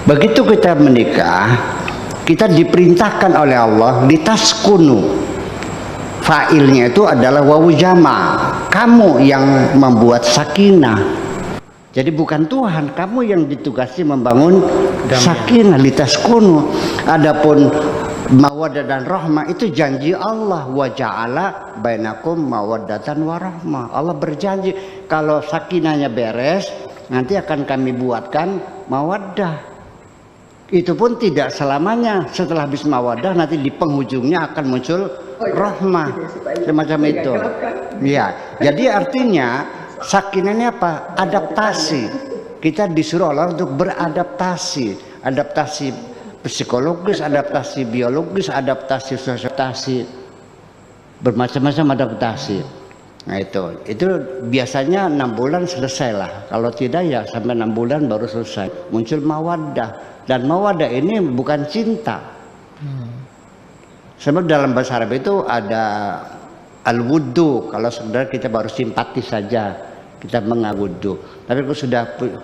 Begitu kita menikah, kita diperintahkan oleh Allah litaskunu. Fa'ilnya itu adalah wawu jama. Kamu yang membuat sakinah. Jadi bukan Tuhan, kamu yang ditugasi membangun sakinah litaskunu. Adapun mawaddah dan rahmah itu janji Allah, wa ja'ala bainakum mawaddatan wa rahmah. Allah berjanji kalau sakinahnya beres, nanti akan kami buatkan mawaddah. Itu pun tidak selamanya. Setelah habis mawaddah nanti di penghujungnya akan muncul rahmah, semacam itu. Ya, jadi artinya sakinah ini apa? Adaptasi. Kita disuruh Allah untuk beradaptasi, adaptasi psikologis, adaptasi biologis, adaptasi sosialisasi, bermacam-macam adaptasi. Nah itu biasanya 6 bulan selesai lah. Kalau tidak ya sampai 6 bulan baru selesai. Muncul mawaddah. Dan mawaddah ini bukan cinta. Sebab dalam bahasa Arab itu ada al-wuddu. Kalau sebenarnya kita baru simpati saja, kita mengawuddu. Tapi kalau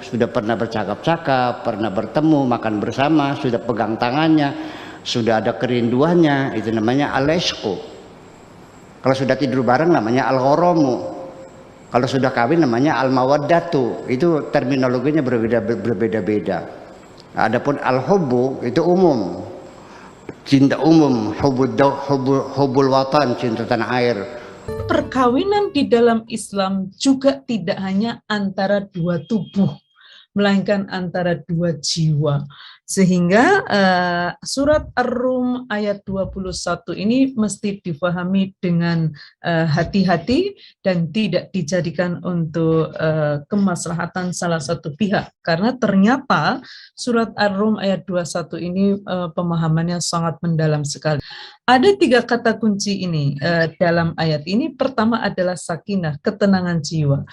sudah pernah bercakap-cakap, pernah bertemu, makan bersama, sudah pegang tangannya, sudah ada kerinduannya, itu namanya al-ishqu. Kalau sudah tidur bareng namanya al-gharamu. Kalau sudah kawin namanya al-mawaddatu. Itu terminologinya berbeda-beda. Adapun al-hubbu itu umum, cinta umum, hubbul watan, cinta tanah air. Perkawinan di dalam Islam juga tidak hanya antara dua tubuh, melainkan antara dua jiwa. Sehingga surat Ar-Rum ayat 21 ini mesti difahami dengan hati-hati dan tidak dijadikan untuk kemaslahatan salah satu pihak. Karena ternyata surat Ar-Rum ayat 21 ini pemahamannya sangat mendalam sekali. Ada 3 kata kunci ini dalam ayat ini. Pertama adalah sakinah, ketenangan jiwa.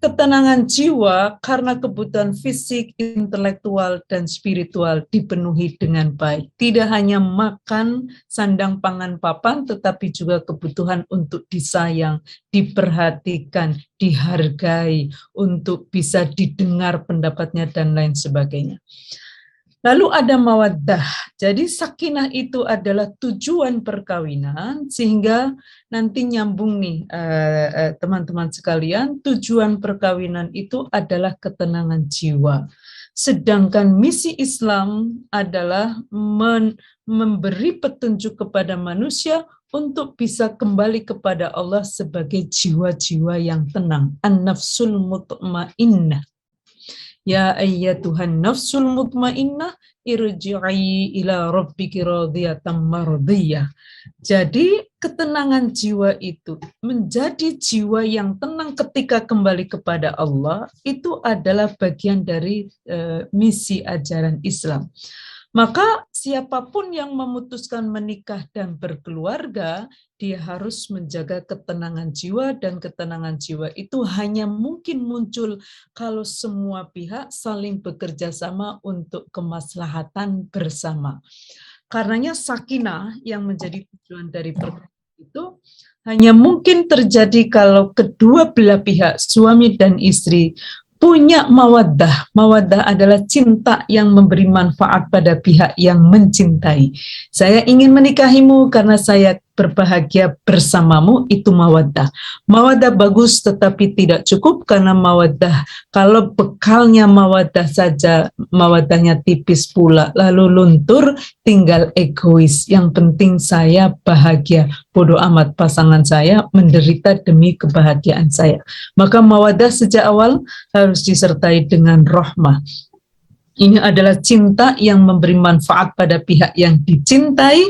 Ketenangan jiwa karena kebutuhan fisik, intelektual, dan spiritual dipenuhi dengan baik. Tidak hanya makan, sandang, pangan, papan, tetapi juga kebutuhan untuk disayang, diperhatikan, dihargai, untuk bisa didengar pendapatnya, dan lain sebagainya. Lalu ada mawaddah. Jadi sakinah itu adalah tujuan perkawinan, sehingga nanti nyambung nih teman-teman sekalian, tujuan perkawinan itu adalah ketenangan jiwa. Sedangkan misi Islam adalah memberi petunjuk kepada manusia untuk bisa kembali kepada Allah sebagai jiwa-jiwa yang tenang. An-nafsul mutmainnah. Ya ayyatuhan nafsul mutmainnah irji'i ila rabbiki radiyatan mardiyah. Jadi ketenangan jiwa itu menjadi jiwa yang tenang ketika kembali kepada Allah, itu adalah bagian dari misi ajaran Islam. Maka siapapun yang memutuskan menikah dan berkeluarga, dia harus menjaga ketenangan jiwa, dan ketenangan jiwa itu hanya mungkin muncul kalau semua pihak saling bekerja sama untuk kemaslahatan bersama. Karenanya sakinah yang menjadi tujuan dari perkawinan itu hanya mungkin terjadi kalau kedua belah pihak, suami dan istri, punya mawaddah. Mawaddah adalah cinta yang memberi manfaat pada pihak yang mencintai. Saya ingin menikahimu karena saya berbahagia bersamamu, itu mawaddah. Mawaddah bagus, tetapi tidak cukup, karena mawaddah, kalau bekalnya mawaddah saja, mawaddahnya tipis pula, lalu luntur, tinggal egois. Yang penting saya bahagia, bodoh amat pasangan saya menderita demi kebahagiaan saya. Maka mawaddah sejak awal harus disertai dengan rahmah. Ini adalah cinta yang memberi manfaat pada pihak yang dicintai,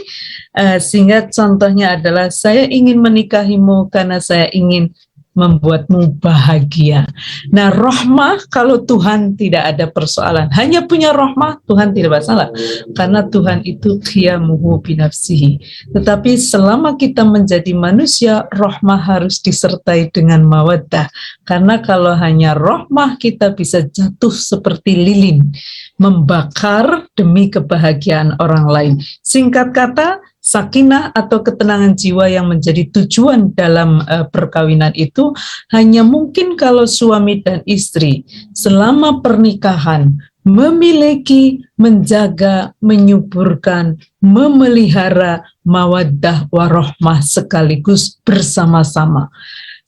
sehingga contohnya adalah saya ingin menikahimu karena saya ingin membuatmu bahagia. Nah, rahmah, kalau Tuhan tidak ada persoalan, hanya punya rahmah, Tuhan tidak masalah, karena Tuhan itu qiyamuhu binafsihi. Tetapi selama kita menjadi manusia, rahmah harus disertai dengan mawaddah, karena kalau hanya rahmah, kita bisa jatuh seperti lilin, membakar demi kebahagiaan orang lain. Singkat kata, sakinah atau ketenangan jiwa yang menjadi tujuan dalam perkawinan itu hanya mungkin kalau suami dan istri selama pernikahan memiliki, menjaga, menyuburkan, memelihara mawaddah warohmah sekaligus bersama-sama.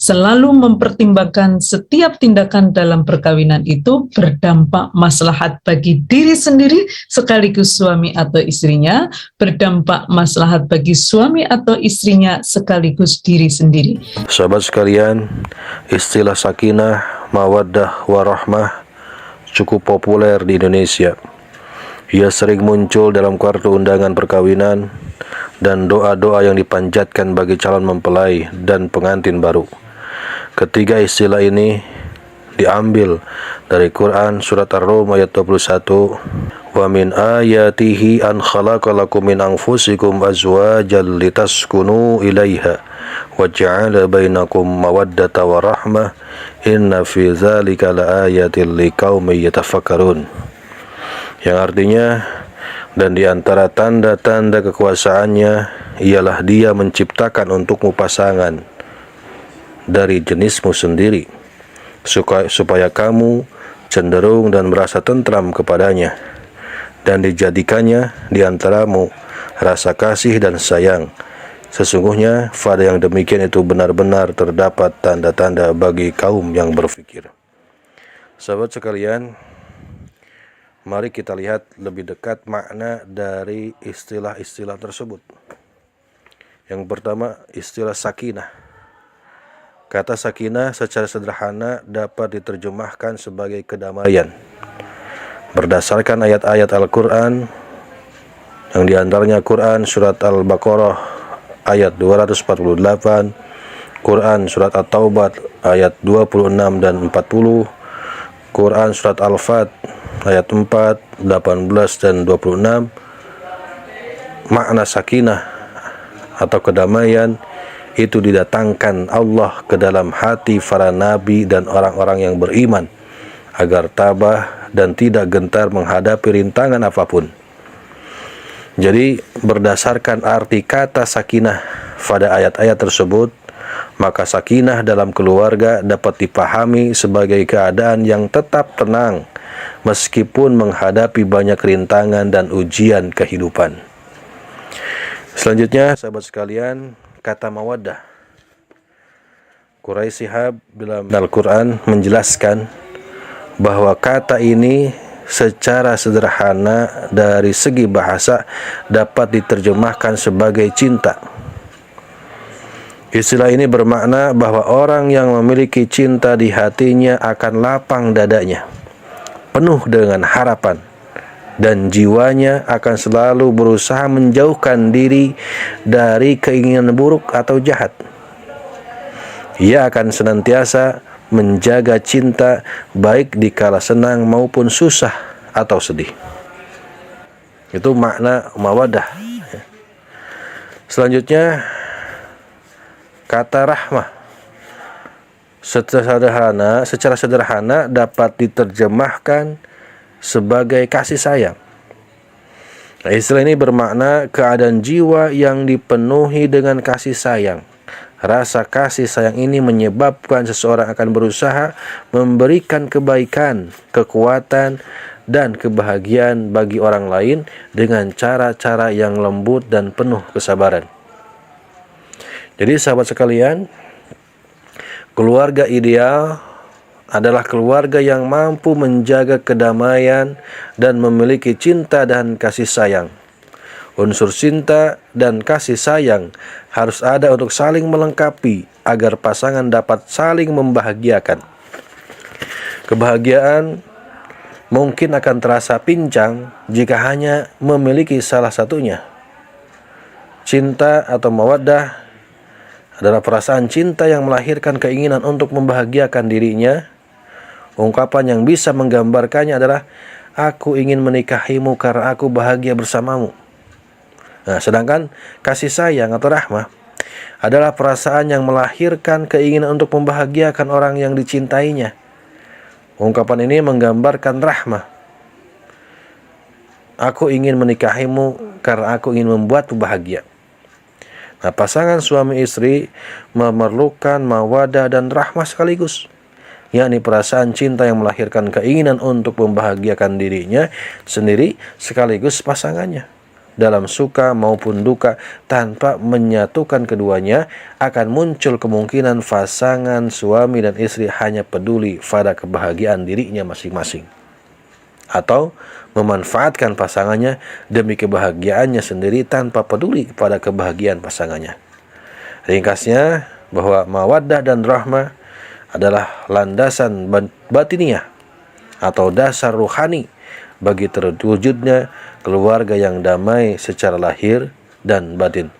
Selalu mempertimbangkan setiap tindakan dalam perkawinan itu berdampak maslahat bagi diri sendiri sekaligus suami atau istrinya, berdampak maslahat bagi suami atau istrinya sekaligus diri sendiri. Sahabat sekalian, istilah sakinah, mawaddah, warahmah cukup populer di Indonesia. Ia sering muncul dalam kartu undangan perkawinan dan doa-doa yang dipanjatkan bagi calon mempelai dan pengantin baru. Ketiga istilah ini diambil dari Quran surat Ar-Rum ayat 21. Wa min ayatihi an khalaqalakum min anfusikum azwajan litaskunu ilaiha wa ja'ala bainakum mawaddata wa rahmah inna fi dzalika laayatil liqaumin yatafakkarun. Yang artinya, dan di antara tanda-tanda kekuasaannya ialah Dia menciptakan untukmu pasangan dari jenismu sendiri, supaya kamu cenderung dan merasa tentram kepadanya, dan dijadikannya di antaramu rasa kasih dan sayang. Sesungguhnya pada yang demikian itu benar-benar terdapat tanda-tanda bagi kaum yang berfikir. Sahabat sekalian, mari kita lihat lebih dekat makna dari istilah-istilah tersebut. Yang pertama, istilah sakinah. Kata sakinah secara sederhana dapat diterjemahkan sebagai kedamaian. Berdasarkan ayat-ayat Al-Quran, yang diantaranya Quran surat Al-Baqarah ayat 248, Quran surat At-Taubah ayat 26 dan 40, Quran surat Al-Fat ayat 4, 18 dan 26, makna sakinah atau kedamaian itu didatangkan Allah ke dalam hati para nabi dan orang-orang yang beriman agar tabah dan tidak gentar menghadapi rintangan apapun. Jadi berdasarkan arti kata sakinah pada ayat-ayat tersebut, maka sakinah dalam keluarga dapat dipahami sebagai keadaan yang tetap tenang meskipun menghadapi banyak rintangan dan ujian kehidupan. Selanjutnya, sahabat sekalian, kata mawaddah. Quraisy Shihab dalam Al-Quran menjelaskan bahwa kata ini secara sederhana dari segi bahasa dapat diterjemahkan sebagai cinta. Istilah ini bermakna bahwa orang yang memiliki cinta di hatinya akan lapang dadanya, penuh dengan harapan, dan jiwanya akan selalu berusaha menjauhkan diri dari keinginan buruk atau jahat. Ia akan senantiasa menjaga cinta baik di kala senang maupun susah atau sedih. Itu makna mawaddah. Selanjutnya, kata rahmah. Secara sederhana dapat diterjemahkan sebagai kasih sayang. Nah, istilah ini bermakna keadaan jiwa yang dipenuhi dengan kasih sayang. Rasa kasih sayang ini menyebabkan seseorang akan berusaha memberikan kebaikan, kekuatan, dan kebahagiaan bagi orang lain dengan cara-cara yang lembut dan penuh kesabaran. Jadi sahabat sekalian, keluarga ideal adalah keluarga yang mampu menjaga kedamaian dan memiliki cinta dan kasih sayang. Unsur cinta dan kasih sayang harus ada untuk saling melengkapi agar pasangan dapat saling membahagiakan. Kebahagiaan mungkin akan terasa pincang jika hanya memiliki salah satunya. Cinta atau mawaddah adalah perasaan cinta yang melahirkan keinginan untuk membahagiakan dirinya. Ungkapan yang bisa menggambarkannya adalah, aku ingin menikahimu karena aku bahagia bersamamu. Nah, sedangkan kasih sayang atau rahmah adalah perasaan yang melahirkan keinginan untuk membahagiakan orang yang dicintainya. Ungkapan ini menggambarkan rahmah. Aku ingin menikahimu karena aku ingin membuatmu bahagia. Nah, pasangan suami istri memerlukan mawaddah dan rahmah sekaligus. yakni perasaan cinta yang melahirkan keinginan untuk membahagiakan dirinya sendiri sekaligus pasangannya. Dalam suka maupun duka, tanpa menyatukan keduanya, akan muncul kemungkinan pasangan suami dan istri hanya peduli pada kebahagiaan dirinya masing-masing, atau memanfaatkan pasangannya demi kebahagiaannya sendiri tanpa peduli kepada kebahagiaan pasangannya. Ringkasnya, bahwa mawaddah dan rahmah adalah landasan batiniah atau dasar ruhani bagi terwujudnya keluarga yang damai secara lahir dan batin.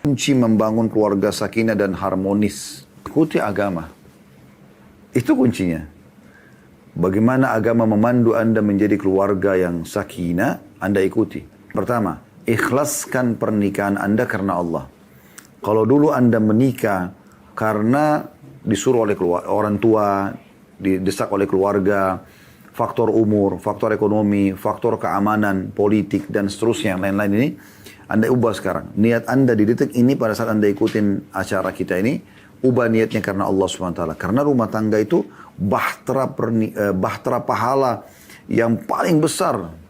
Kunci membangun keluarga sakinah dan harmonis, ikuti agama. Itu kuncinya. Bagaimana agama memandu Anda menjadi keluarga yang sakinah, Anda ikuti. Pertama, ikhlaskan pernikahan Anda karena Allah. Kalau dulu Anda menikah karena disuruh oleh orang tua, didesak oleh keluarga, faktor umur, faktor ekonomi, faktor keamanan, politik, dan seterusnya yang lain-lain ini, Anda ubah sekarang. Niat Anda di detik ini pada saat Anda ikutin acara kita ini, ubah niatnya karena Allah SWT. Karena rumah tangga itu bahtera pahala yang paling besar.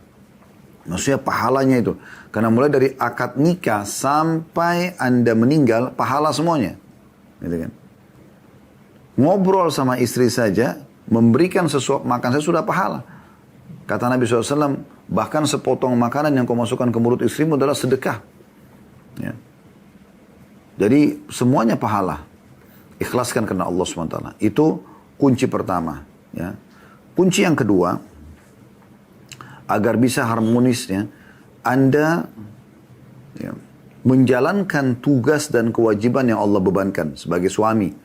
Maksudnya pahalanya itu. Karena mulai dari akad nikah sampai Anda meninggal, pahala semuanya. Gitu kan? Ngobrol sama istri saja, memberikan sesuap makan saya sudah pahala. Kata Nabi SAW, bahkan sepotong makanan yang kau masukkan ke mulut istrimu adalah sedekah. Ya. Jadi semuanya pahala. Ikhlaskan karena Allah SWT. Itu kunci pertama. Ya. Kunci yang kedua, agar bisa harmonisnya, Anda menjalankan tugas dan kewajiban yang Allah bebankan sebagai suami.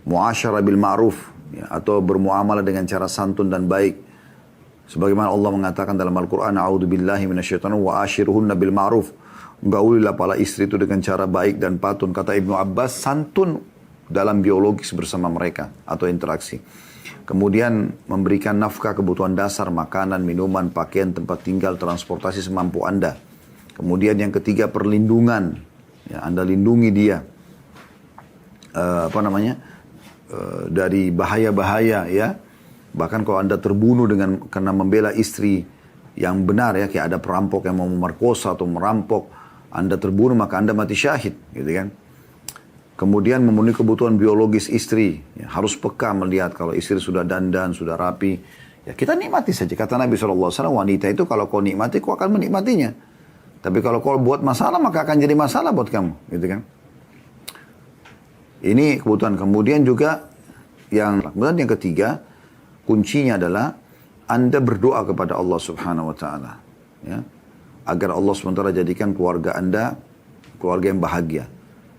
Muasyarah bil ma'ruf, ya, atau bermuamalah dengan cara santun dan baik. Sebagaimana Allah mengatakan dalam Al-Quran, A'udzubillahi minasyaitonir wa ashiruhunna bil ma'ruf. Gaulilah para istri itu dengan cara baik dan patun. Kata Ibnu Abbas, santun dalam biologis bersama mereka atau interaksi. Kemudian memberikan nafkah kebutuhan dasar, makanan, minuman, pakaian, tempat tinggal, transportasi semampu Anda. Kemudian yang ketiga, perlindungan. Ya, Anda lindungi dia. Dari bahaya-bahaya, ya. Bahkan kalau Anda terbunuh karena membela istri yang benar, ya, kayak ada perampok yang mau memerkosa atau merampok, Anda terbunuh maka Anda mati syahid, gitu kan. Kemudian memenuhi kebutuhan biologis istri, ya, harus peka melihat kalau istri sudah dandan, sudah rapi, ya kita nikmati saja. Kata Nabi SAW, wanita itu kalau kau nikmati, kau akan menikmatinya. Tapi kalau kau buat masalah, maka akan jadi masalah buat kamu, gitu kan. Ini kebutuhan. Kemudian juga kemudian yang ketiga, kuncinya adalah Anda berdoa kepada Allah Subhanahu wa taala, ya. Agar Allah SWT jadikan keluarga Anda keluarga yang bahagia.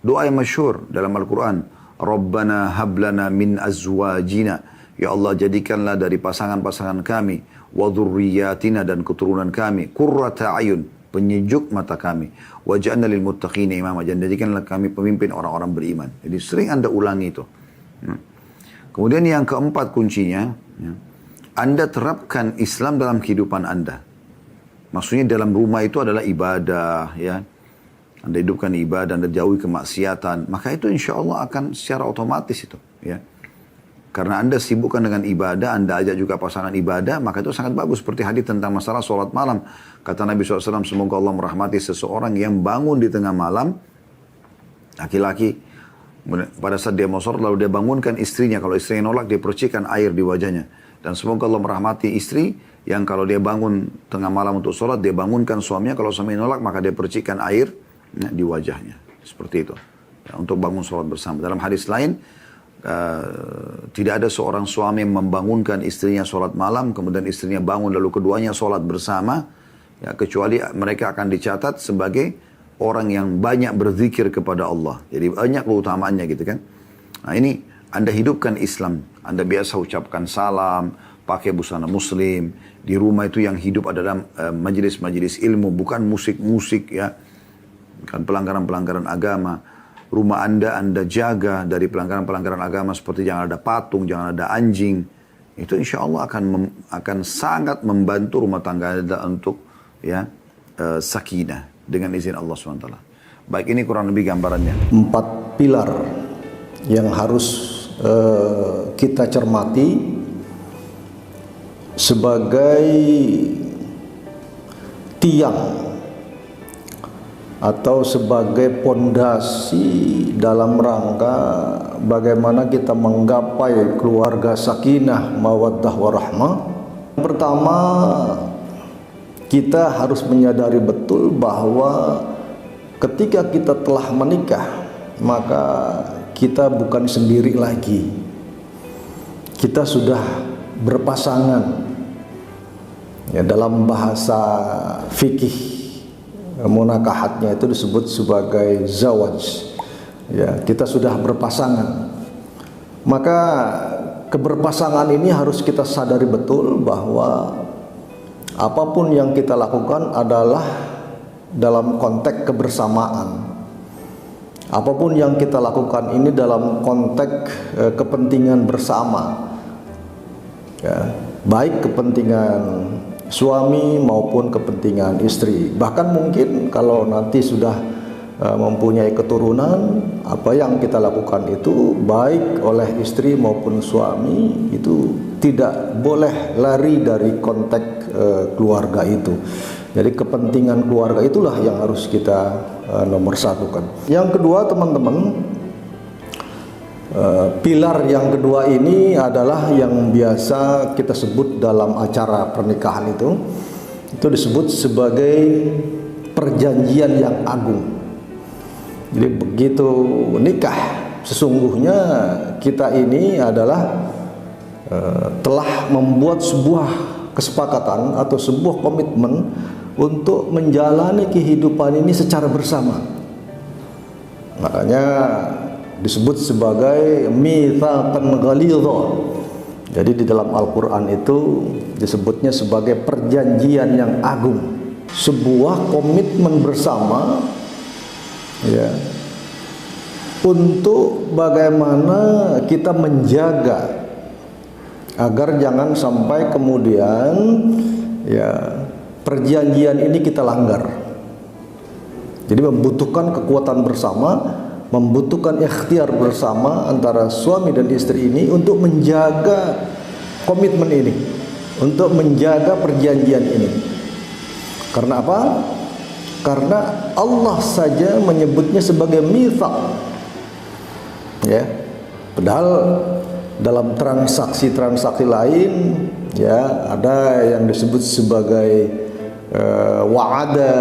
Doa yang masyhur dalam Al-Quran, Rabbana hablana min azwajina, ya Allah jadikanlah dari pasangan-pasangan kami, wa dzurriyyatina dan keturunan kami, qurrata ayun, penyejuk mata kami, waj'alna lil muttaqina imama, dan jadikanlah kami pemimpin orang-orang beriman. Jadi sering Anda ulangi itu. Kemudian yang keempat kuncinya, ya, Anda terapkan Islam dalam kehidupan Anda. Maksudnya dalam rumah itu adalah ibadah, ya. Anda hidupkan ibadah, Anda jauhi kemaksiatan, maka itu insya Allah akan secara otomatis itu, ya. Karena Anda sibukkan dengan ibadah, Anda ajak juga pasangan ibadah, maka itu sangat bagus. Seperti hadis tentang masalah sholat malam. Kata Nabi SAW, semoga Allah merahmati seseorang yang bangun di tengah malam, laki-laki, pada saat dia mau sholat, lalu dia bangunkan istrinya. Kalau istrinya nolak, dia percikan air di wajahnya. Dan semoga Allah merahmati istri yang kalau dia bangun tengah malam untuk sholat, dia bangunkan suaminya. Kalau suami nolak, maka dia percikan air, ya, di wajahnya. Seperti itu. Ya, untuk bangun sholat bersama. Dalam hadis lain, tidak ada seorang suami yang membangunkan istrinya sholat malam, kemudian istrinya bangun, lalu keduanya sholat bersama, ya, kecuali mereka akan dicatat sebagai orang yang banyak berzikir kepada Allah. Jadi banyak keutamaannya, gitu kan. Nah ini Anda hidupkan Islam. Anda biasa ucapkan salam, pakai busana muslim. Di rumah itu yang hidup adalah majelis-majelis ilmu, bukan musik-musik, ya, kan pelanggaran-pelanggaran agama. Rumah Anda jaga dari pelanggaran-pelanggaran agama seperti jangan ada patung, jangan ada anjing. Itu insya Allah akan sangat membantu rumah tangga Anda untuk, ya, sakinah dengan izin Allah SWT. Baik, ini kurang lebih gambarannya. 4 pilar yang harus kita cermati sebagai tiang atau sebagai pondasi dalam rangka bagaimana kita menggapai keluarga sakinah, mawaddah, warahmah. Pertama, kita harus menyadari betul bahwa ketika kita telah menikah, maka kita bukan sendiri lagi. Kita sudah berpasangan. Ya, dalam bahasa fikih munakahatnya itu disebut sebagai zawaj. Ya, kita sudah berpasangan. Maka keberpasangan ini harus kita sadari betul bahwa apapun yang kita lakukan adalah dalam konteks kebersamaan. Apapun yang kita lakukan ini dalam konteks kepentingan bersama. Ya, baik kepentingan suami maupun kepentingan istri. Bahkan mungkin kalau nanti sudah mempunyai keturunan, apa yang kita lakukan itu baik oleh istri maupun suami itu tidak boleh lari dari konteks keluarga itu. Jadi kepentingan keluarga itulah yang harus kita nomor satukan. Yang kedua, teman-teman, pilar yang kedua ini adalah yang biasa kita sebut dalam acara pernikahan itu disebut sebagai perjanjian yang agung. Jadi begitu nikah, sesungguhnya kita ini adalah telah membuat sebuah kesepakatan atau sebuah komitmen untuk menjalani kehidupan ini secara bersama. Makanya disebut sebagai mitsaqan ghalidha. Jadi di dalam Al-Qur'an itu disebutnya sebagai perjanjian yang agung, sebuah komitmen bersama, ya, untuk bagaimana kita menjaga agar jangan sampai kemudian ya perjanjian ini kita langgar. Jadi membutuhkan kekuatan bersama, membutuhkan ikhtiar bersama antara suami dan istri ini untuk menjaga komitmen ini, untuk menjaga perjanjian ini. Karena apa? Karena Allah saja menyebutnya sebagai mitsaq. Ya. Padahal dalam transaksi-transaksi lain ya ada yang disebut sebagai wa'ada.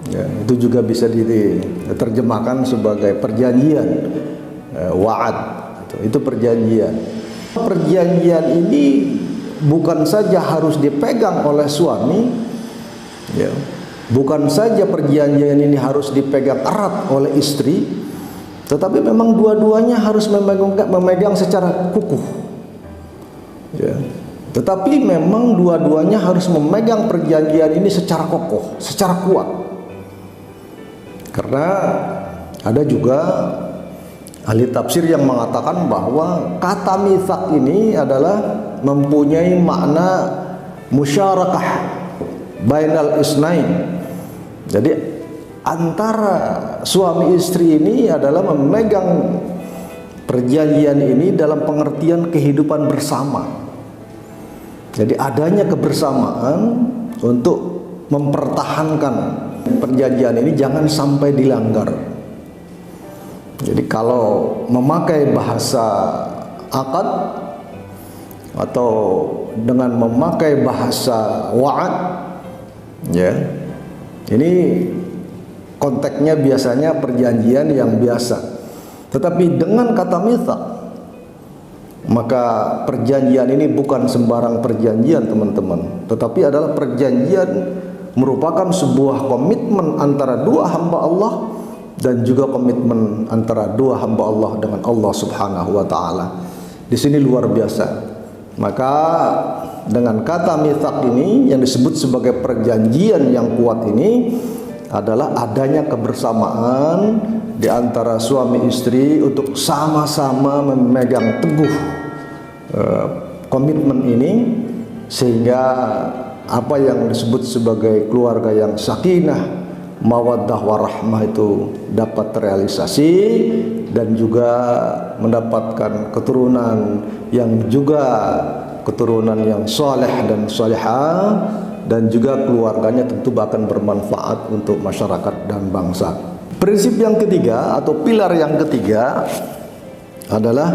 Ya, itu juga bisa diterjemahkan sebagai perjanjian, wa'ad, itu perjanjian. Perjanjian ini bukan saja harus dipegang oleh suami, ya, bukan saja perjanjian ini harus dipegang erat oleh istri, tetapi memang dua-duanya harus memegang secara kukuh. Ya. Tetapi memang dua-duanya harus memegang perjanjian ini secara kokoh, secara kuat. Karena ada juga ahli tafsir yang mengatakan bahwa kata mitsaq ini adalah mempunyai makna musyarakah bainal isnain. Jadi antara suami istri ini adalah memegang perjanjian ini dalam pengertian kehidupan bersama. Jadi adanya kebersamaan untuk mempertahankan perjanjian ini jangan sampai dilanggar. Jadi kalau memakai bahasa akad atau dengan memakai bahasa wa'ad, ya, ini konteksnya biasanya perjanjian yang biasa. Tetapi dengan kata mitsaq, maka perjanjian ini bukan sembarang perjanjian, teman-teman, tetapi adalah perjanjian merupakan sebuah komitmen antara dua hamba Allah dan juga komitmen antara dua hamba Allah dengan Allah Subhanahu wa taala. Di sini luar biasa. Maka dengan kata mitsaq ini yang disebut sebagai perjanjian yang kuat ini adalah adanya kebersamaan di antara suami istri untuk sama-sama memegang teguh komitmen ini, sehingga apa yang disebut sebagai keluarga yang sakinah, mawaddah warahmah itu dapat terrealisasi dan juga mendapatkan keturunan yang juga keturunan yang soleh dan solehah, dan juga keluarganya tentu akan bermanfaat untuk masyarakat dan bangsa. Prinsip yang ketiga atau pilar yang ketiga adalah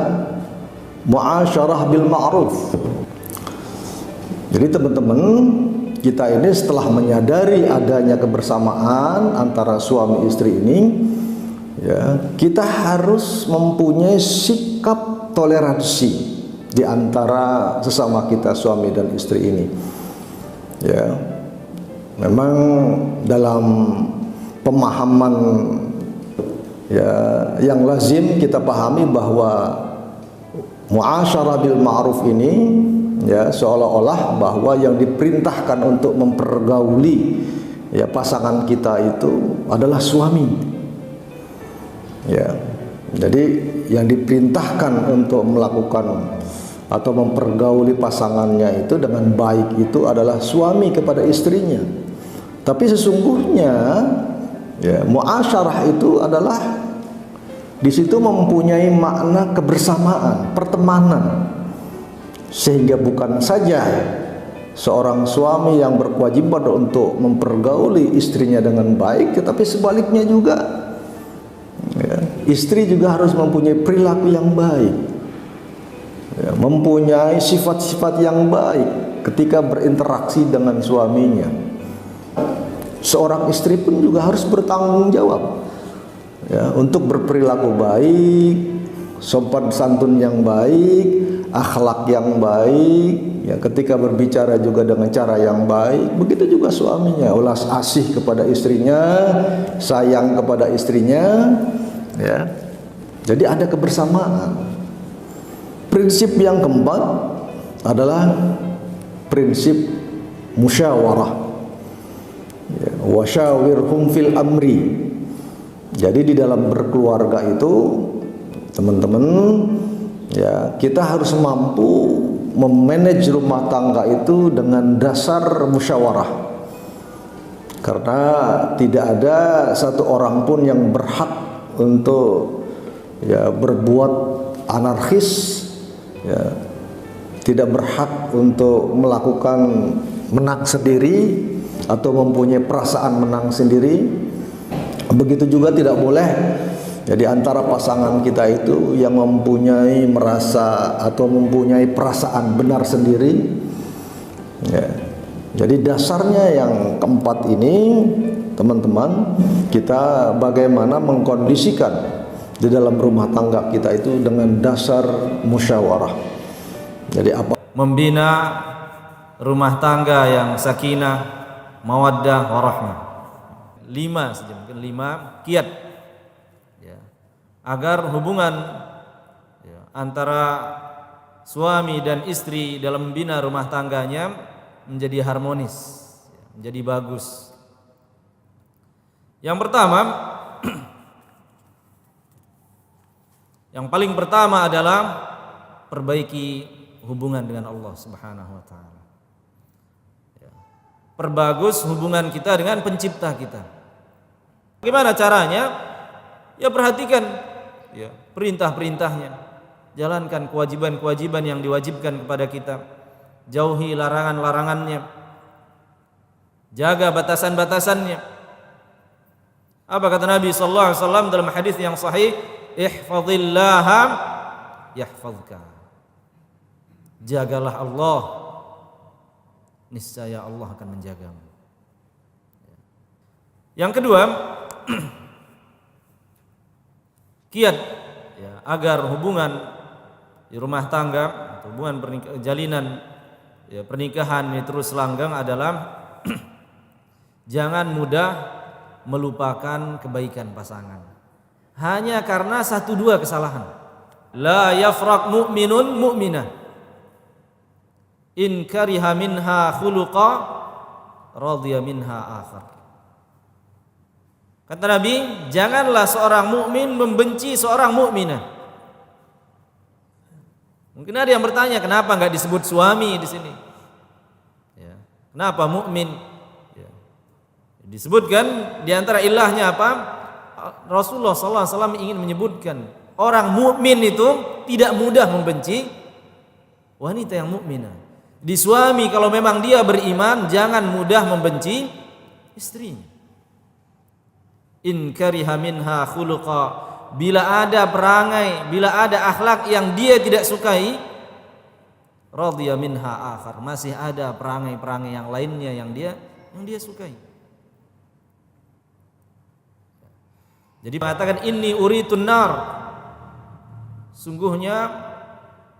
muasyarah bil ma'ruf. Jadi teman-teman, kita ini setelah menyadari adanya kebersamaan antara suami istri ini, ya, kita harus mempunyai sikap toleransi di antara sesama kita suami dan istri ini. Ya, memang dalam pemahaman ya yang lazim kita pahami bahwa muasyarah bil ma'ruf ini ya seolah-olah bahwa yang diperintahkan untuk mempergauli ya pasangan kita itu adalah suami. Ya. Jadi yang diperintahkan untuk melakukan atau mempergauli pasangannya itu dengan baik itu adalah suami kepada istrinya. Tapi sesungguhnya ya muasyarah itu adalah di situ mempunyai makna kebersamaan, pertemanan. Sehingga bukan saja seorang suami yang berkewajiban untuk mempergauli istrinya dengan baik, tetapi sebaliknya juga ya, istri juga harus mempunyai perilaku yang baik ya, mempunyai sifat-sifat yang baik ketika berinteraksi dengan suaminya. Seorang istri pun juga harus bertanggung jawab ya, untuk berperilaku baik, sopan santun yang baik, akhlak yang baik ya, ketika berbicara juga dengan cara yang baik. Begitu juga suaminya, ulas asih kepada istrinya, sayang kepada istrinya ya. Jadi ada kebersamaan. Prinsip yang keempat adalah prinsip musyawarah ya, wasyawirhum fil amri. Jadi di dalam berkeluarga itu teman-teman ya, kita harus mampu memanage rumah tangga itu dengan dasar musyawarah. Karena tidak ada satu orang pun yang berhak untuk ya berbuat anarkis ya, tidak berhak untuk melakukan menang sendiri atau mempunyai perasaan menang sendiri. Begitu juga tidak boleh jadi antara pasangan kita itu yang mempunyai merasa atau mempunyai perasaan benar sendiri ya. Jadi dasarnya yang keempat ini teman-teman, kita bagaimana mengkondisikan di dalam rumah tangga kita itu dengan dasar musyawarah. Jadi apa? Membina rumah tangga yang sakinah, mawaddah, warahmah. 5 saja, mungkin 5 kiat ya, agar hubungan ya, antara suami dan istri dalam membina rumah tangganya menjadi harmonis, menjadi bagus. Yang pertama, yang paling pertama adalah perbaiki hubungan dengan Allah Subhanahu wa taala. Ya. Perbagus hubungan kita dengan pencipta kita. Bagaimana caranya? Ya perhatikan ya, perintah-perintahnya. Jalankan kewajiban-kewajiban yang diwajibkan kepada kita. Jauhi larangan-larangannya. Jaga batasan-batasannya. Apa kata Nabi sallallahu alaihi wasallam dalam hadis yang sahih? Ihfazillaha yahfazka. Jagalah Allah, niscaya Allah akan menjagamu. Yang kedua, kiat ya, agar hubungan di rumah tangga, hubungan jalinan ya, pernikahan ini terus langgeng adalah jangan mudah melupakan kebaikan pasangan hanya karena 1-2 kesalahan. La yafraq mu'minun mu'minah in kariha minha khuluqa radhiya minha akhar. Kata Nabi, janganlah seorang mukmin membenci seorang mukminah. Mungkin ada yang bertanya, kenapa enggak disebut suami di sini? Ya. Kenapa mukmin? Ya. Disebutkan di antara ilahnya apa? Rasulullah SAW ingin menyebutkan orang mukmin itu tidak mudah membenci wanita yang mukminah. Di suami kalau memang dia beriman, jangan mudah membenci istrinya. In kariha minha khuluqa, bila ada perangai, bila ada akhlak yang dia tidak sukai, radhiya minha akhar, masih ada perangai-perangai yang lainnya yang dia sukai. Jadi mengatakan inni uritun nar, sungguhnya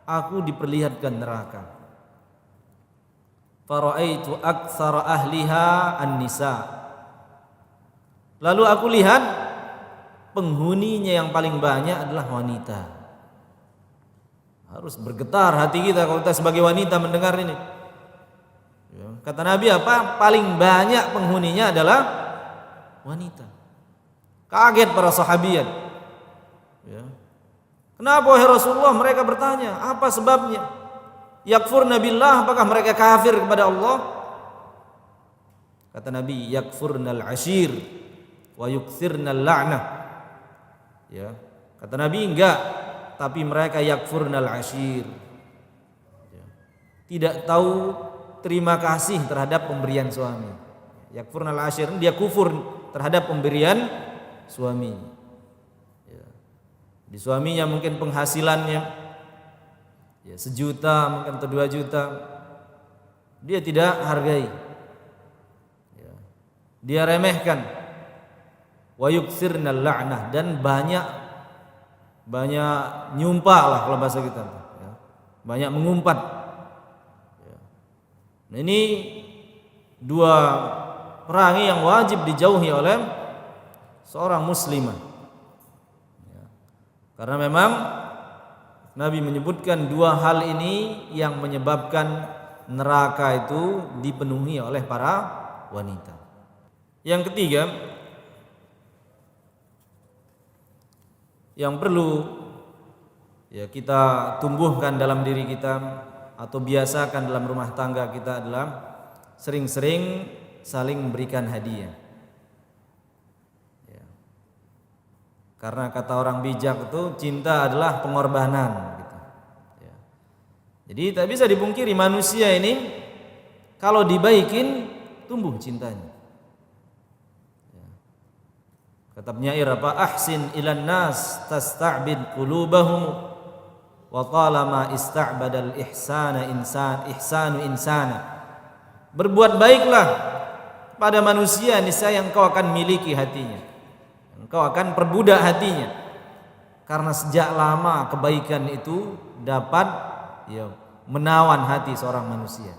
aku diperlihatkan neraka. Faraitu aktsara ahliha an-nisa, lalu aku lihat penghuninya yang paling banyak adalah wanita. Harus bergetar hati kita kalau kita sebagai wanita mendengar ini. Kata Nabi apa? Paling banyak penghuninya adalah wanita. Kaget para sahabiat. Kenapa wahai Rasulullah? Mereka bertanya, apa sebabnya? Yakfurna billah, apakah mereka kafir kepada Allah? Kata Nabi, yakfurnal ashir wa yukthirnal la'nah. Ya, kata Nabi enggak, tapi mereka yakfurnal ashir. Tidak tahu terima kasih terhadap pemberian suami. Yakfurnal ashir, dia kufur terhadap pemberian suami. Di suaminya mungkin penghasilannya 1 juta mungkin atau 2 juta, dia tidak hargai, dia remehkan. Wa yukthirnal la'nah, dan banyak nyumpah lah kalau bahasa kita, banyak mengumpat. Nah, ini 2 perangai yang wajib dijauhi oleh seorang muslimah. Karena memang Nabi menyebutkan 2 hal ini yang menyebabkan neraka itu dipenuhi oleh para wanita. Yang ketiga, yang perlu kita tumbuhkan dalam diri kita atau biasakan dalam rumah tangga kita adalah sering-sering saling memberikan hadiah. Karena kata orang bijak itu cinta adalah pengorbanan gitu. Jadi tak bisa dipungkiri manusia ini kalau dibaikin tumbuh cintanya. Kata penyair apa? Ahsin ilan nas tasta'bid qulubahum wa talama ista'badal ihsanu insana. Berbuat baiklah pada manusia, niscaya engkau akan miliki hatinya. Engkau akan perbudak hatinya. Karena sejak lama kebaikan itu dapat menawan hati seorang manusia.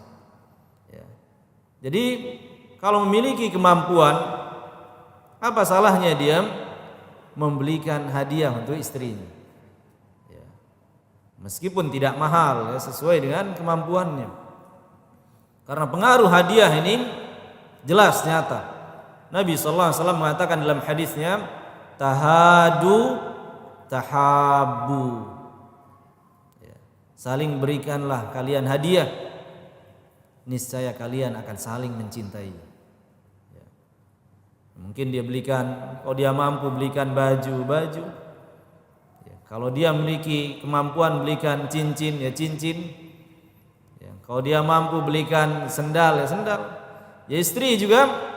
Jadi kalau memiliki kemampuan, apa salahnya dia membelikan hadiah untuk istrinya? Meskipun tidak mahal, sesuai dengan kemampuannya. Karena pengaruh hadiah ini jelas nyata. Nabi SAW mengatakan dalam hadisnya, tahadu tahabbu, saling berikanlah kalian hadiah, niscaya kalian akan saling mencintai. Mungkin dia belikan, kalau dia mampu belikan baju. Kalau dia memiliki kemampuan belikan cincin, cincin. Kalau dia mampu belikan sendal, sendal. Istri juga.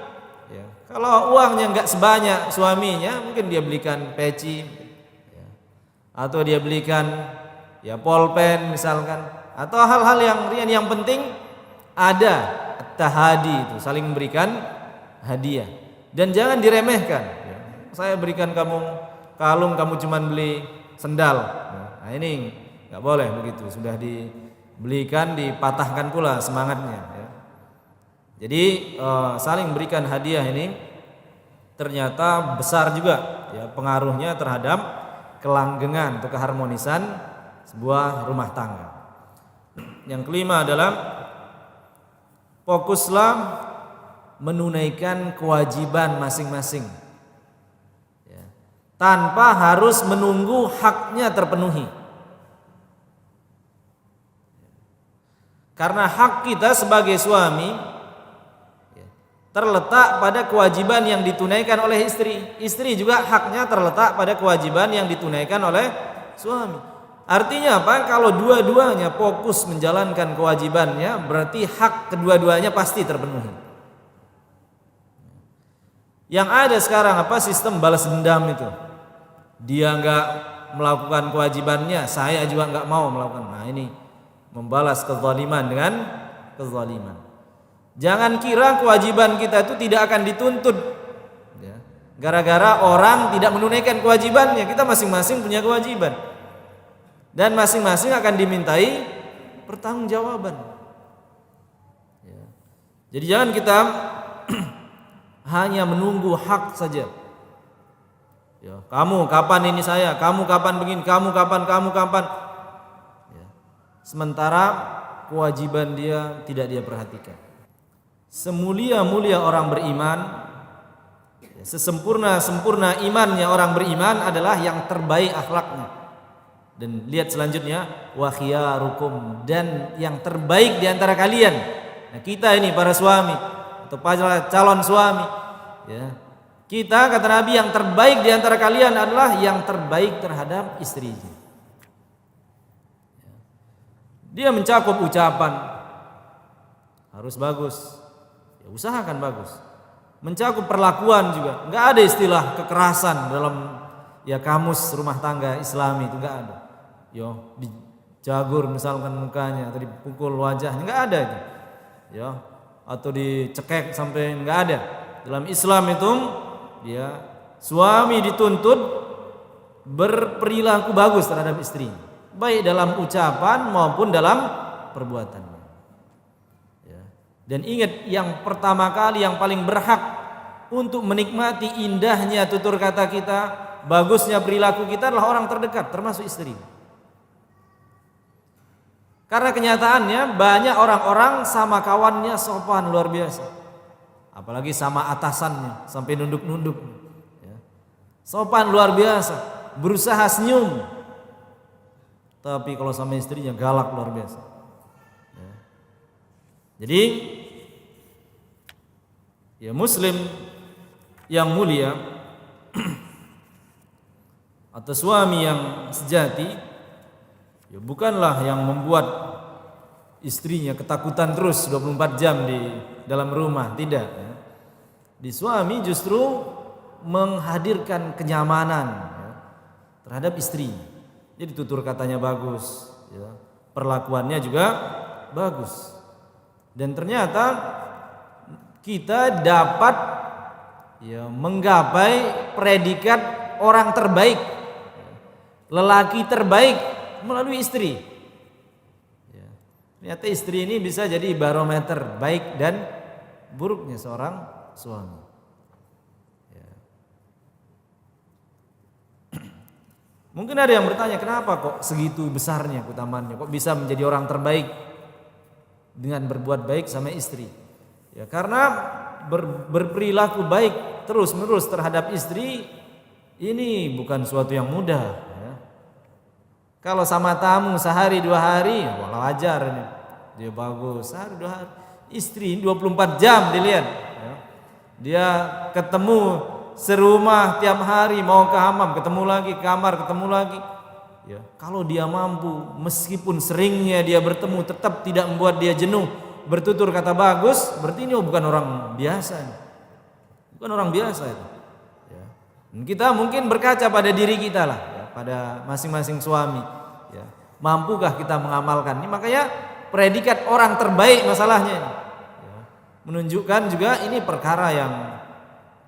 Kalau uangnya enggak sebanyak suaminya, mungkin dia belikan peci, atau dia belikan pulpen misalkan, atau hal-hal yang rian. Yang penting ada tahadi, itu saling memberikan hadiah, dan jangan diremehkan. Saya berikan kamu kalung, kamu cuma beli sendal. Nah ini enggak boleh begitu. Sudah dibelikan, dipatahkan pula semangatnya. Jadi saling berikan hadiah ini ternyata besar juga pengaruhnya terhadap kelanggengan atau keharmonisan sebuah rumah tangga. Yang kelima adalah fokuslah menunaikan kewajiban masing-masing, tanpa harus menunggu haknya terpenuhi. Karena hak kita sebagai suami terletak pada kewajiban yang ditunaikan oleh istri. Istri juga haknya terletak pada kewajiban yang ditunaikan oleh suami. Artinya apa? Kalau dua-duanya fokus menjalankan kewajibannya, berarti hak kedua-duanya pasti terpenuhi. Yang ada sekarang apa? Sistem balas dendam itu. Dia nggak melakukan kewajibannya, saya juga nggak mau melakukan. Nah ini membalas kezaliman dengan kezaliman. Jangan kira kewajiban kita itu tidak akan dituntut ya. Gara-gara orang tidak menunaikan kewajibannya. Kita masing-masing punya kewajiban dan masing-masing akan dimintai pertanggungjawaban ya. Jadi jangan kita hanya menunggu hak saja ya. Kamu kapan ini saya, kamu kapan begini, kamu kapan ya. Sementara kewajiban dia tidak dia perhatikan. Semulia-mulia orang beriman, sesempurna-sempurna imannya orang beriman adalah yang terbaik akhlaknya. Dan lihat selanjutnya, wa khiyarukum, dan yang terbaik di antara kalian. Nah, kita ini para suami atau para calon suami, ya. Kita kata Nabi yang terbaik di antara kalian adalah yang terbaik terhadap istrinya. Dia mencakup ucapan harus bagus. Ya, usahakan bagus. Mencakup perlakuan juga. Enggak ada istilah kekerasan dalam ya kamus rumah tangga Islami itu enggak ada. Yo, dijagur misalkan mukanya atau dipukul wajahnya, enggak ada itu. Ya, atau dicekek sampai enggak ada. Dalam Islam itu ya suami dituntut berperilaku bagus terhadap istrinya, baik dalam ucapan maupun dalam perbuatan. Dan ingat, yang pertama kali yang paling berhak untuk menikmati indahnya tutur kata kita, bagusnya perilaku kita adalah orang terdekat, termasuk istri. Karena kenyataannya banyak orang-orang sama kawannya sopan luar biasa, apalagi sama atasannya sampai nunduk-nunduk ya. Sopan luar biasa, berusaha senyum, tapi kalau sama istrinya galak luar biasa. Jadi ya muslim yang mulia atau suami yang sejati ya bukanlah yang membuat istrinya ketakutan terus 24 jam di dalam rumah, tidak ya. Di suami justru menghadirkan kenyamanan ya, terhadap istri. Jadi tutur katanya bagus ya, perlakuannya juga bagus. Dan ternyata kita dapat ya menggapai predikat orang terbaik, lelaki terbaik melalui istri. Ya. Ternyata istri ini bisa jadi barometer baik dan buruknya seorang suami. Ya. Mungkin ada yang bertanya, kenapa kok segitu besarnya keutamaannya, kok bisa menjadi orang terbaik dengan berbuat baik sama istri? Ya karena berperilaku baik terus-menerus terhadap istri ini bukan suatu yang mudah ya. Kalau sama tamu sehari 2 hari wajar ini, dia bagus sehari 2 hari. Istri 24 jam dilihat ya. Dia ketemu serumah tiap hari, mau ke hamam ketemu lagi, ke kamar ketemu lagi. Ya, kalau dia mampu meskipun seringnya dia bertemu tetap tidak membuat dia jenuh, bertutur kata bagus, berarti ini bukan orang biasa, bukan orang biasa itu. Ya. Dan kita mungkin berkaca pada diri kita lah, ya, pada masing-masing suami. Ya. Mampukah kita mengamalkan ini? Makanya predikat orang terbaik masalahnya ini. Ya. Menunjukkan juga ini perkara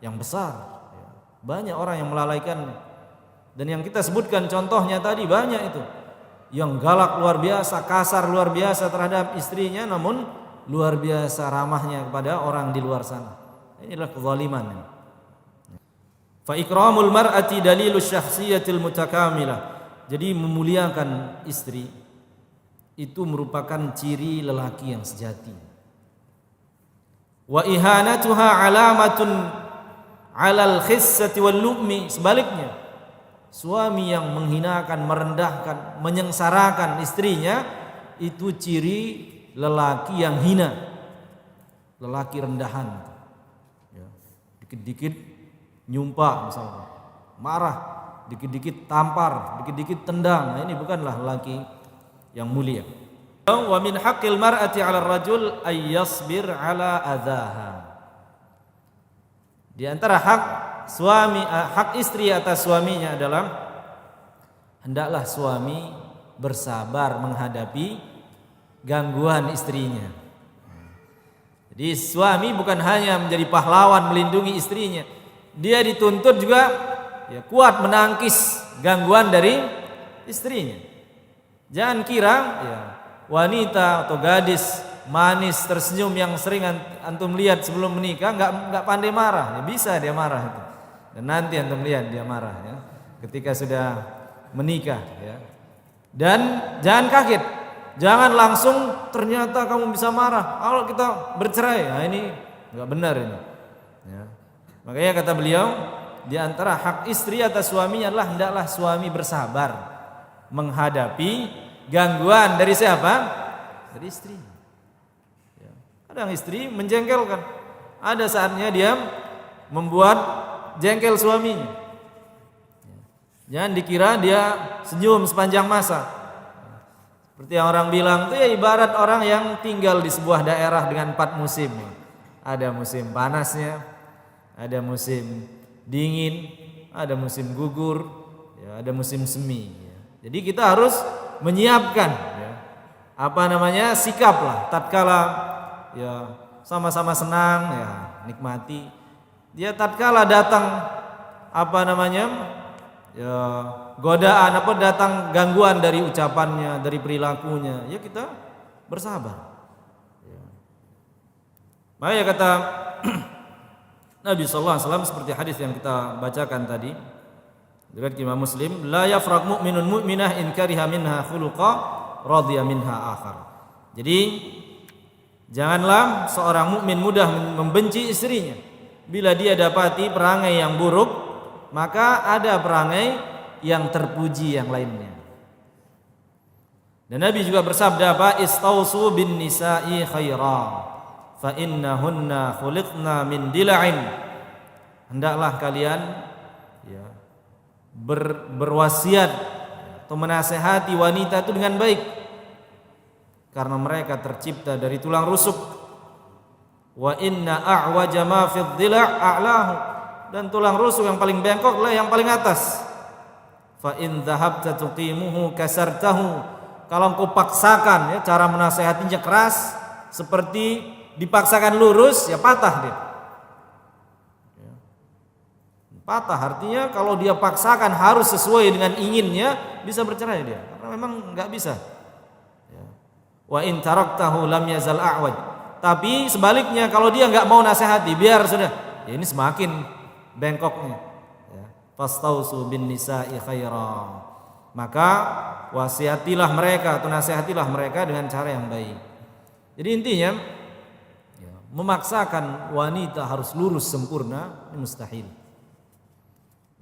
yang besar. Ya. Banyak orang yang melalaikannya. Dan yang kita sebutkan contohnya tadi banyak itu. Yang galak luar biasa, kasar luar biasa terhadap istrinya, namun luar biasa ramahnya kepada orang di luar sana. Ini adalah kezaliman. Fa ikramul mar'ati dalilu syakhsiyatil mutakamilah. Jadi memuliakan istri itu merupakan ciri lelaki yang sejati. Wa ihanatuha alamatun 'alal khissati wal lu'mi. Sebaliknya, suami yang menghinakan, merendahkan, menyengsarakan istrinya itu ciri lelaki yang hina, lelaki rendahan. dikit-dikit nyumpah misalnya, marah, dikit-dikit tampar, dikit-dikit tendang. Nah, ini bukanlah lelaki yang mulia. Wa min haqqil mar'ati 'ala ar-rajul ay yasbir 'ala adzaha. Di antara hak istri atas suaminya adalah hendaklah suami bersabar menghadapi gangguan istrinya. Jadi suami bukan hanya menjadi pahlawan melindungi istrinya, dia dituntut juga kuat menangkis gangguan dari istrinya. Jangan kira wanita atau gadis manis tersenyum yang sering antum lihat sebelum menikah nggak pandai marah. Bisa dia marah itu. Dan nanti antum lihat dia marah ketika sudah menikah Dan jangan kaget. Jangan langsung ternyata kamu bisa marah kalau kita bercerai. Nah, ini nggak benar ini. Makanya kata beliau, di antara hak istri atas suaminya adalah hendaklah suami bersabar menghadapi gangguan dari siapa? Dari istri. Kadang istri menjengkelkan. Ada saatnya dia membuat jengkel suaminya. Jangan dikira dia senyum sepanjang masa. Seperti yang orang bilang itu ibarat orang yang tinggal di sebuah daerah dengan 4 musim. Ada musim panasnya, ada musim dingin, ada musim gugur, ada musim semi. Jadi kita harus menyiapkan sikap lah tatkala sama-sama senang nikmati. Dia tatkala datang godaan datang gangguan dari ucapannya, dari perilakunya, kita bersabar. Makanya kata Nabi sallallahu alaihi wasallam seperti hadis yang kita bacakan tadi riwayat Imam Muslim, la yafraq mu'minun mu'minah in kariha minha khuluqa radiya minha akhar. Jadi janganlah seorang mukmin mudah membenci istrinya. Bila dia dapati perangai yang buruk, maka ada perangai yang terpuji yang lainnya. Dan Nabi juga bersabda istausu bin nisa'i khaira fa innahunna khuliqna min dila'in. Hendaklah kalian berwasiat atau menasehati wanita itu dengan baik, karena mereka tercipta dari tulang rusuk. Wa inna a'waja ma fid dila' a'lahu, dan tulang rusuk yang paling bengkok adalah yang paling atas. Fa in dhahabta tuqimuhu kasartahu, kalau engkau paksakan cara menasehatinya keras seperti dipaksakan lurus, patah dia. Patah artinya kalau dia paksakan harus sesuai dengan inginnya, bisa bercerai dia, karena memang nggak bisa. Wa in taraktahu lam yazal a'waj. Tapi sebaliknya kalau dia nggak mau nasihati, biar sudah, ini semakin bengkoknya. Fastausu bin nisa'i khaira. Maka wasiatilah mereka atau nasihatilah mereka dengan cara yang baik. Jadi intinya memaksakan wanita harus lurus sempurna ini mustahil.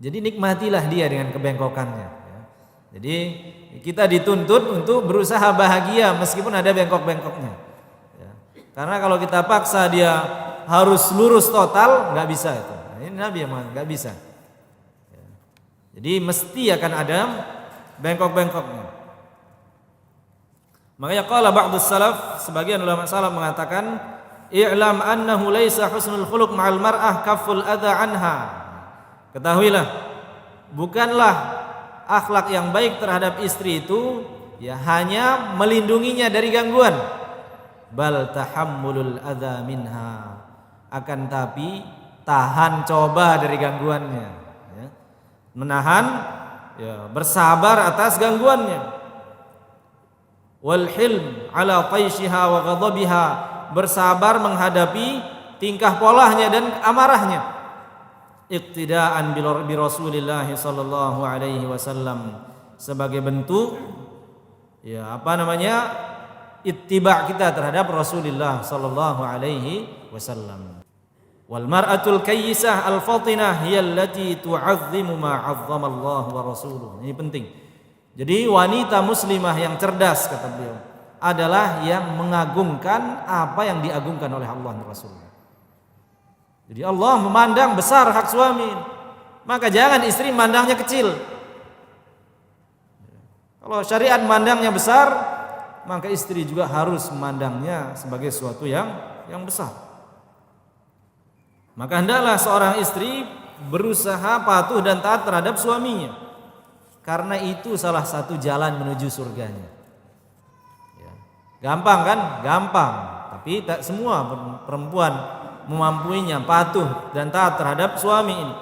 Jadi nikmatilah dia dengan kebengkokannya. Jadi kita dituntut untuk berusaha bahagia meskipun ada bengkok-bengkoknya. Karena kalau kita paksa dia harus lurus total, nggak bisa itu. Ini Nabi yang nggak bisa. Jadi mesti akan ada bengkok-bengkoknya. Makanya qala ba'dus salaf, sebagian ulama salaf mengatakan, i'lam annahu laisa husnul khuluq ma'al mar'ah kafful adza anha. Ketahuilah, bukanlah akhlak yang baik terhadap istri itu hanya melindunginya dari gangguan, bal tahammulul adza minha, akan tapi tahan coba dari gangguannya, menahan, bersabar atas gangguannya. Wal hilm ala taishiha wa ghadabiha, bersabar menghadapi tingkah polahnya dan amarahnya. Iqtidaan bi Rasulillah sallallahu alaihi wasallam, sebagai bentuk ittiba kita terhadap Rasulullah sallallahu alaihi wasallam. Wal mar'atul kayyisah al fatinah hiya allati tu'azzimu ma 'azzama Allah wa rasuluh. Ini penting. Jadi wanita muslimah yang cerdas, kata beliau, adalah yang mengagungkan apa yang diagungkan oleh Allah dan Rasulnya. Jadi Allah memandang besar hak suami, maka jangan istri memandangnya kecil. Kalau syariat memandangnya besar, maka istri juga harus memandangnya sebagai sesuatu yang besar. Maka hendaklah seorang istri berusaha patuh dan taat terhadap suaminya, karena itu salah satu jalan menuju surganya. Ya. Gampang kan? Gampang. Tapi tak semua perempuan memampuinya patuh dan taat terhadap suami ini.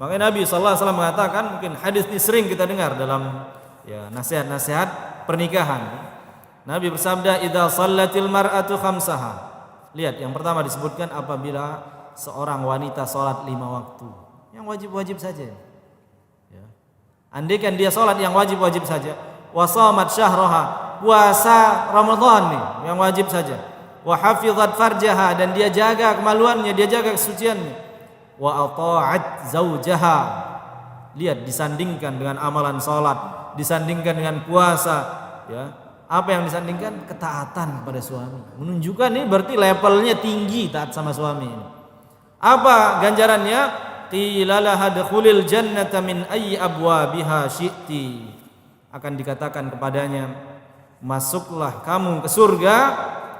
Makanya Nabi SAW mengatakan, mungkin hadis ini sering kita dengar dalam nasihat-nasihat pernikahan. Nabi bersabda, "Idza shallatil mar'atu khamsaha." Lihat, yang pertama disebutkan apabila seorang wanita sholat 5 waktu, yang wajib-wajib saja. Ya. Andaikan dia sholat yang wajib-wajib saja, wa shamat syahraha, puasa Ramadan nih, yang wajib saja. Wa hafizat farjaha, dan dia jaga kemaluannya, dia jaga kesuciannya. Wa ata'at zaujaha. Lihat, disandingkan dengan amalan salat, disandingkan dengan puasa, ya. Apa yang disandingkan? Ketaatan kepada suami. Menunjukkan ini berarti levelnya tinggi taat sama suami ini. Apa ganjarannya? Qila laha dkhulil jannata min ayyi abwabiha syi'ti. Akan dikatakan kepadanya, masuklah kamu ke surga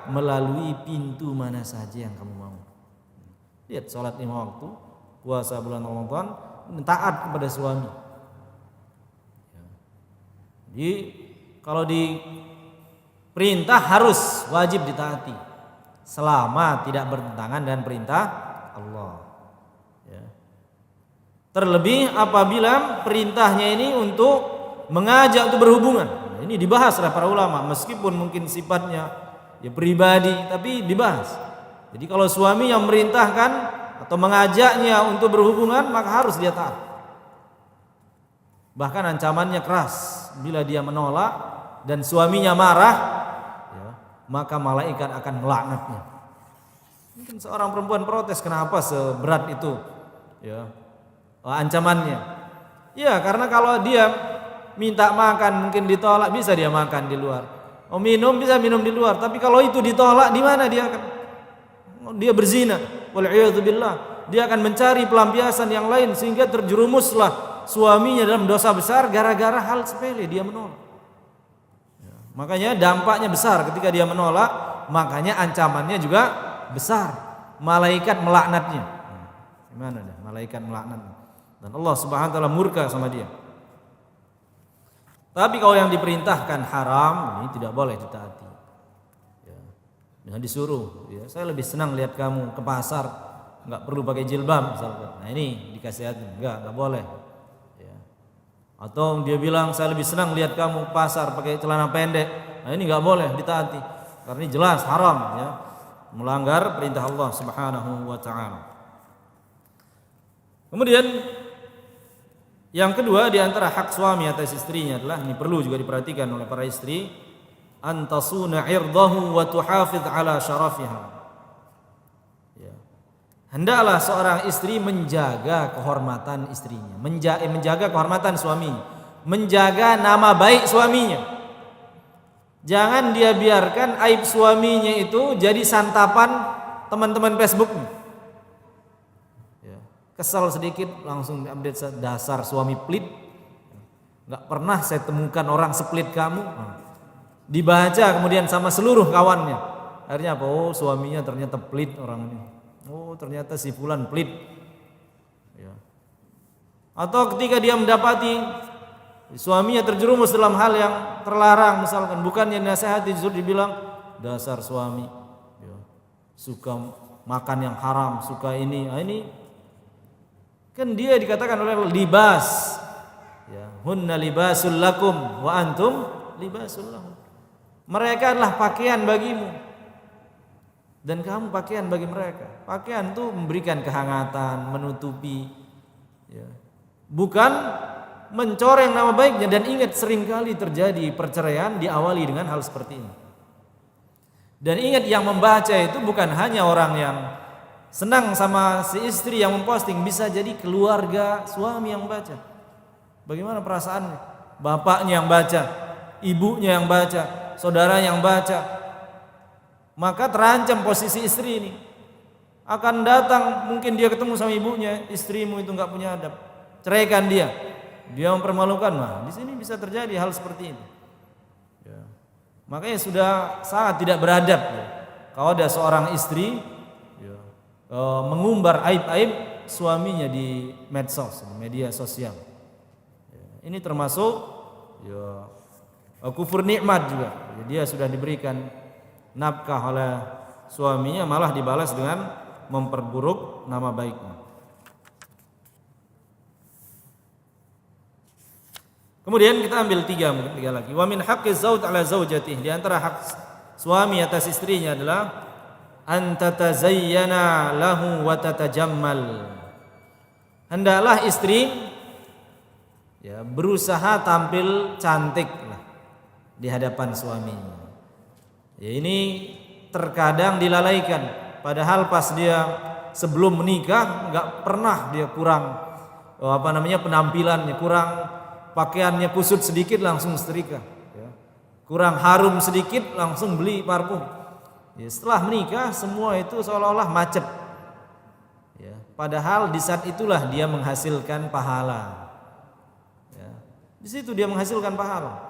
melalui pintu mana saja yang kamu mau. Lihat, sholat 5 waktu, puasa bulan Ramadan, taat kepada suami. Jadi kalau diperintah harus wajib ditaati selama tidak bertentangan dengan perintah Allah. Ya. Terlebih apabila perintahnya ini untuk mengajak untuk berhubungan. Ini dibahas oleh para ulama, meskipun mungkin sifatnya pribadi, tapi dibahas. Jadi kalau suami yang memerintahkan atau mengajaknya untuk berhubungan, maka harus dia taat. Bahkan ancamannya keras. Bila dia menolak dan suaminya marah, ya, maka malaikat akan melaknatnya. Mungkin seorang perempuan protes, kenapa seberat itu, ya, ancamannya? Ya, karena kalau dia minta makan mungkin ditolak, bisa dia makan di luar. Oh, minum bisa minum di luar, tapi kalau itu ditolak, di mana dia akan? Dia berzina, wal'iyadzubillah. Dia akan mencari pelampiasan yang lain sehingga terjerumuslah suaminya dalam dosa besar gara-gara hal sepele, dia menolak. Ya, makanya dampaknya besar ketika dia menolak, makanya ancamannya juga besar. Malaikat melaknatnya. Gimana deh? Malaikat melaknatnya. Dan Allah Subhanahu wa taala murka sama dia. Tapi kalau yang diperintahkan haram, ini tidak boleh ditaati. Ya. Jangan disuruh. Ya. Saya lebih senang lihat kamu ke pasar, nggak perlu pakai jilbab misalkan. Nah ini dikasih hati, nggak boleh. Ya. Atau dia bilang saya lebih senang lihat kamu ke pasar pakai celana pendek. Nah ini nggak boleh ditaati, karena ini jelas haram, ya, melanggar perintah Allah Subhanahu wa taala. Kemudian yang kedua di antara hak suami atas istrinya adalah, ini perlu juga diperhatikan oleh para istri, antasuna irdahu wa tuhafidh ala syarafiha. Ya. Hendaklah seorang istri menjaga kehormatan istrinya, menjaga kehormatan suaminya, menjaga nama baik suaminya. Jangan dia biarkan aib suaminya itu jadi santapan teman-teman Facebooknya. Kesal sedikit langsung update, dasar suami pelit, nggak pernah saya temukan orang sepelit kamu. Dibaca kemudian sama seluruh kawannya, akhirnya apa? Oh, suaminya ternyata pelit orang ini. Oh, ternyata si fulan pelit. Ya. Atau ketika dia mendapati suaminya terjerumus dalam hal yang terlarang, misalkan bukannya nasihati, justru dibilang dasar suami, ya, suka makan yang haram, suka ini. Nah, ini kan dia dikatakan oleh libas, ya, hunna libasul lakum wa antum libasul lahum. Mereka adalah pakaian bagimu dan kamu pakaian bagi mereka. Pakaian itu memberikan kehangatan, menutupi, ya, bukan mencoreng nama baiknya. Dan ingat, seringkali terjadi perceraian diawali dengan hal seperti ini. Dan ingat, yang membaca itu bukan hanya orang yang senang sama si istri yang memposting, bisa jadi keluarga suami yang baca. Bagaimana perasaannya? Bapaknya yang baca, ibunya yang baca, saudara yang baca. Maka terancam posisi istri ini. Akan datang mungkin dia ketemu sama ibunya, istrimu itu nggak punya adab, ceraikan dia. Dia mempermalukan. Nah, di sini bisa terjadi hal seperti itu. Ya. Makanya sudah sangat tidak beradab. Ya. Kalau ada seorang istri ya, mengumbar aib-aib suaminya di medsos, di media sosial. Ya. Ini termasuk ya, kufur nikmat juga. Ya, dia sudah diberikan nafkah oleh suaminya, malah dibalas dengan memperburuk nama baiknya. Kemudian kita ambil tiga lagi. Wa min haqqi zauj ala zaujatihi, di antara hak suami atas istrinya adalah an tatazayyana lahu wa tatajammal. Hendaklah istri ya berusaha tampil cantik lah di hadapan suaminya. Ya, ini terkadang dilalaikan. Padahal pas dia sebelum menikah nggak pernah dia kurang penampilannya, kurang pakaiannya kusut sedikit langsung setrika, ya. Kurang harum sedikit langsung beli parfum. Ya, setelah menikah semua itu seolah-olah macet. Ya, padahal di saat itulah dia menghasilkan pahala. Ya, di situ dia menghasilkan pahala.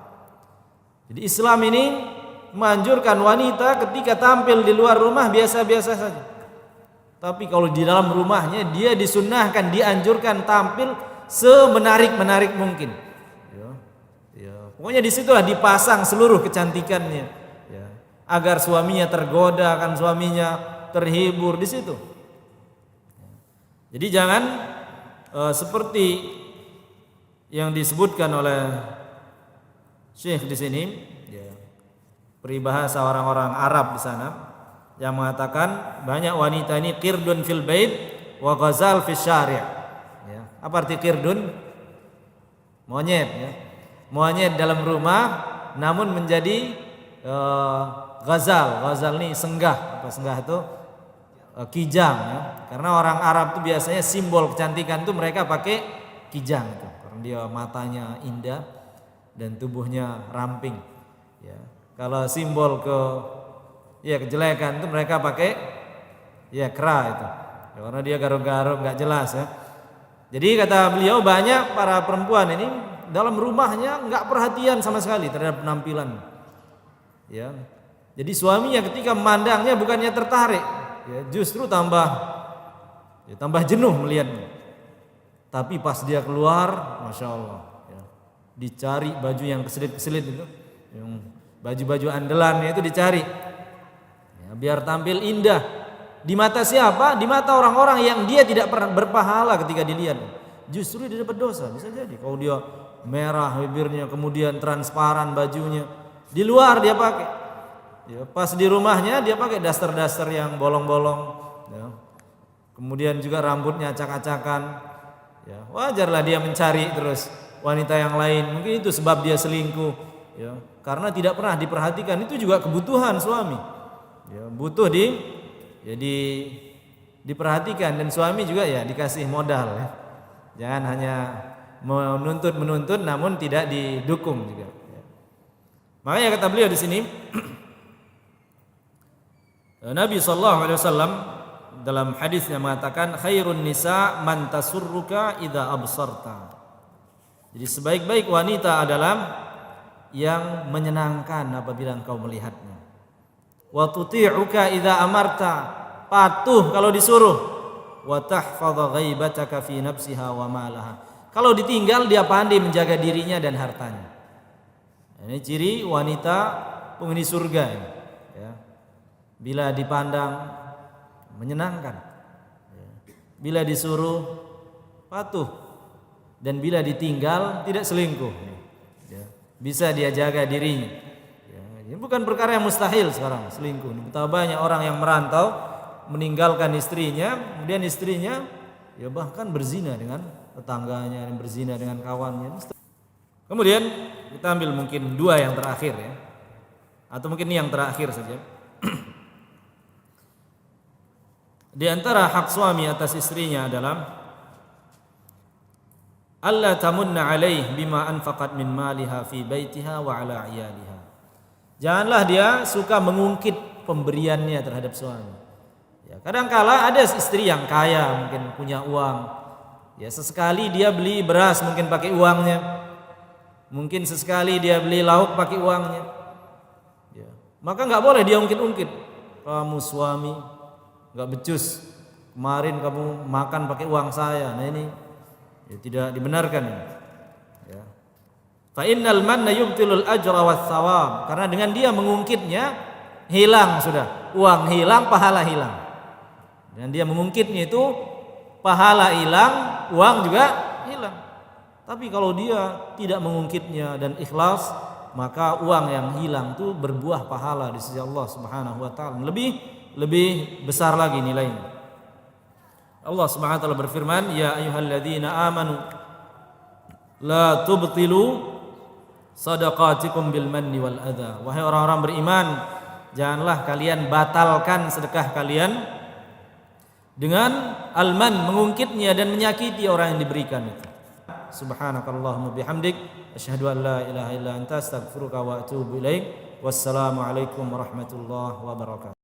Jadi Islam ini menganjurkan wanita ketika tampil di luar rumah biasa-biasa saja. Tapi kalau di dalam rumahnya dia disunnahkan, dianjurkan tampil semenarik-menarik mungkin. Ya, pokoknya di situlah dipasang seluruh kecantikannya. Ya, agar suaminya tergoda, akan suaminya terhibur di situ. Jadi jangan seperti yang disebutkan oleh Syekh di sini. Peribahasa orang-orang Arab di sana yang mengatakan banyak wanita ini qirdun fil bait wa ghazal fis syari'. Ya. Apa arti qirdun? Monyet, ya. Monyet dalam rumah namun menjadi ghazal. Ghazal ini senggah. Apa senggah itu? Kijang, ya. Karena orang Arab itu biasanya simbol kecantikan itu mereka pakai kijang itu. Karena dia matanya indah dan tubuhnya ramping, ya. Kalau simbol kejelekan itu mereka pakai kera itu. Ya, karena dia garuk-garuk nggak jelas, ya. Jadi kata beliau banyak para perempuan ini dalam rumahnya nggak perhatian sama sekali terhadap penampilan. Ya. Jadi suaminya ketika memandangnya bukannya tertarik, ya, justru tambah jenuh melihatnya. Tapi pas dia keluar, masya Allah, ya, dicari baju yang keselit-keselit itu, yang baju-baju andalannya itu dicari, ya, biar tampil indah di mata siapa? Di mata orang-orang yang dia tidak pernah berpahala ketika dilihat. Justru dia dapat dosa, bisa jadi. Kalau dia merah bibirnya, kemudian transparan bajunya, di luar dia pakai, ya, pas di rumahnya dia pakai daster-daster yang bolong-bolong, ya. Kemudian juga rambutnya acak-acakan, ya, wajarlah dia mencari terus wanita yang lain. Mungkin itu sebab dia selingkuh, ya. Karena tidak pernah diperhatikan. Itu juga kebutuhan suami, ya, butuh diperhatikan, dan suami juga ya dikasih modal, ya. Jangan hanya menuntut namun tidak didukung juga, ya. Makanya kata beliau di sini Nabi SAW dalam hadisnya mengatakan khairun nisa man tasurruka idza absarta. Jadi sebaik-baik wanita adalah yang menyenangkan apabila engkau melihatnya. Wa tuti'uka idza amarta, patuh kalau disuruh. Wa tahfadha ghaibataka fi nafsiha wa malaha. Kalau ditinggal dia pandai menjaga dirinya dan hartanya. Ini ciri wanita penghuni surga ini, ya. Bila dipandang menyenangkan, ya. Bila disuruh patuh, dan bila ditinggal tidak selingkuh, ya. Bisa dia jaga dirinya, ya. Ini bukan perkara yang mustahil sekarang selingkuh. Betapa banyak orang yang merantau meninggalkan istrinya, kemudian istrinya ya bahkan berzina dengan tetangganya dan berzina dengan kawannya. Kemudian kita ambil mungkin dua yang terakhir, ya, atau mungkin ini yang terakhir saja. Di antara hak suami atas istrinya adalah alla tamunna alaih bima anfaqat min maliha fi baitiha wa ala iyaliha. Janganlah dia suka mengungkit pemberiannya terhadap suami, Ya, kadangkala ada istri yang kaya, mungkin punya uang. Ya, sesekali dia beli beras mungkin pakai uangnya. Mungkin sesekali dia beli lauk pakai uangnya. Ya, maka nggak boleh dia ungkit-ungkit. Kamu suami nggak becus. Kemarin kamu makan pakai uang saya. Nah ini ya, tidak dibenarkan. Ya. Fa innal manna yubtilul ajra was thawab. Karena dengan dia mengungkitnya hilang sudah. Uang hilang, pahala hilang. Dan dia mengungkitnya itu pahala hilang, uang juga hilang. Tapi kalau dia tidak mengungkitnya dan ikhlas, maka uang yang hilang itu berbuah pahala di sisi Allah Subhanahu wa taala. Lebih besar lagi nilainya. Allah Subhanahu wa taala berfirman, "Ya ayyuhalladzina amanu la tubtilu shadaqatikum bil manni wal adza." Wahai orang-orang beriman, janganlah kalian batalkan sedekah kalian dengan alman, mengungkitnya dan menyakiti orang yang diberikan itu. Subhanakallahumma bihamdik asyhadu an la ilaha illa anta astaghfiruka wa atubu ilaik. Wassalamu alaikum warahmatullahi wabarakatuh.